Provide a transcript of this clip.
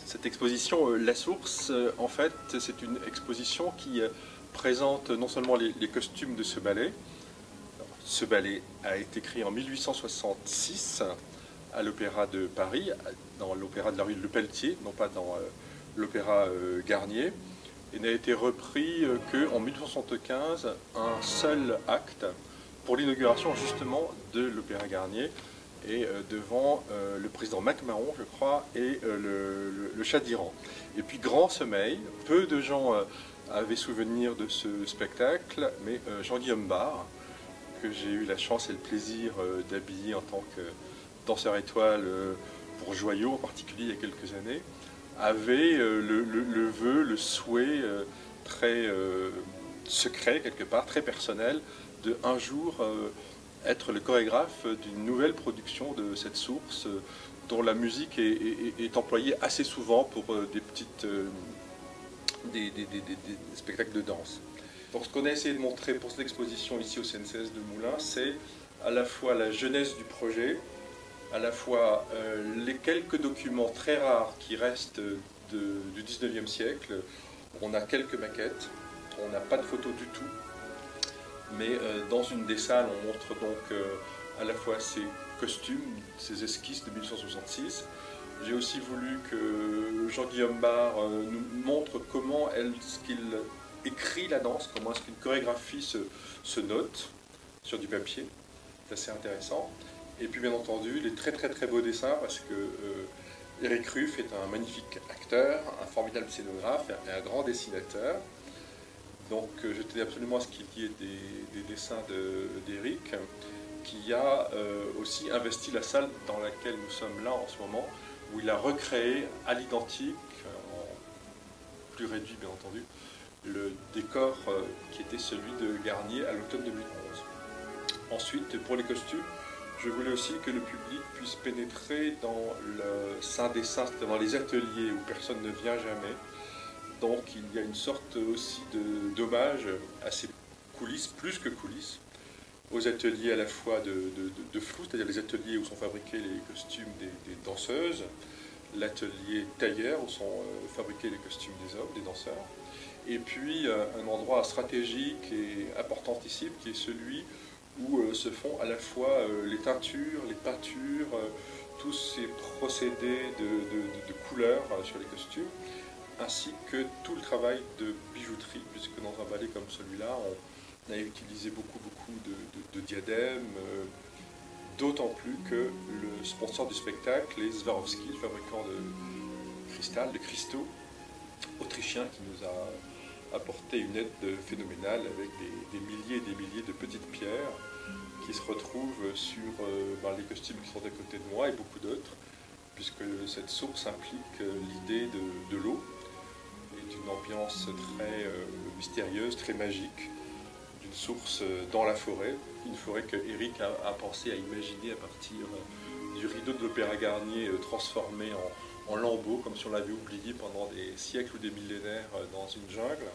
Cette exposition La Source, en fait, c'est une exposition qui présente non seulement les costumes de ce ballet. Ce ballet a été créé en 1866 à l'Opéra de Paris, dans l'Opéra de la rue de Lepelletier, non pas dans l'Opéra Garnier, et n'a été repris qu'en 1875, un seul acte pour l'inauguration justement de l'Opéra Garnier, et devant le président MacMahon, je crois, et le Shah d'Iran. Et puis grand sommeil, peu de gens avaient souvenir de ce spectacle, mais Jean-Guillaume Barre, que j'ai eu la chance et le plaisir d'habiller en tant que danseur étoile pour Joyaux en particulier il y a quelques années, avait le vœu, le souhait très secret quelque part, très personnel, de un jour être le chorégraphe d'une nouvelle production de cette source dont la musique est employée assez souvent pour des spectacles de danse. Donc ce qu'on a essayé de montrer pour cette exposition ici au CNCS de Moulins, c'est à la fois la jeunesse du projet, à la fois les quelques documents très rares qui restent du 19e siècle. On a quelques maquettes, on n'a pas de photos du tout, mais dans une des salles, on montre donc à la fois ces costumes, ces esquisses de 1866. J'ai aussi voulu que Jean-Guillaume Barre nous montre comment est-ce qu'il écrit la danse, comment est-ce qu'une chorégraphie se note sur du papier. C'est assez intéressant. Et puis bien entendu, les très beaux dessins, parce que Éric Ruff est un magnifique acteur, un formidable scénographe et un grand dessinateur. Donc je tenais absolument à ce qu'il y ait des dessins d'Éric, qui a aussi investi la salle dans laquelle nous sommes là en ce moment, où il a recréé à l'identique, en plus réduit bien entendu, le décor qui était celui de Garnier à l'automne 2011. Ensuite, pour les costumes, je voulais aussi que le public puisse pénétrer dans le sein des seins, c'est-à-dire dans les ateliers où personne ne vient jamais. Donc il y a une sorte aussi d'hommage à ces coulisses, plus que coulisses, aux ateliers à la fois de flou, c'est-à-dire les ateliers où sont fabriqués les costumes des danseuses, l'atelier tailleur où sont fabriqués les costumes des hommes, des danseurs, et puis un endroit stratégique et importantissime qui est celui où se font à la fois les teintures, les peintures, tous ces procédés de couleurs sur les costumes, ainsi que tout le travail de bijouterie, puisque dans un ballet comme celui-là, on a utilisé beaucoup de diadèmes, d'autant plus que le sponsor du spectacle est Swarovski, le fabricant de cristal, de cristaux autrichien, qui nous a apporté une aide phénoménale avec des milliers et des milliers de petites pierres qui se retrouvent sur les costumes qui sont à côté de moi et beaucoup d'autres, puisque cette source implique l'idée de l'eau et d'une ambiance très mystérieuse, très magique, d'une source dans la forêt, une forêt que Éric a pensé à imaginer à partir du rideau de l'Opéra Garnier transformé en lambeaux, comme si on l'avait oublié pendant des siècles ou des millénaires dans une jungle.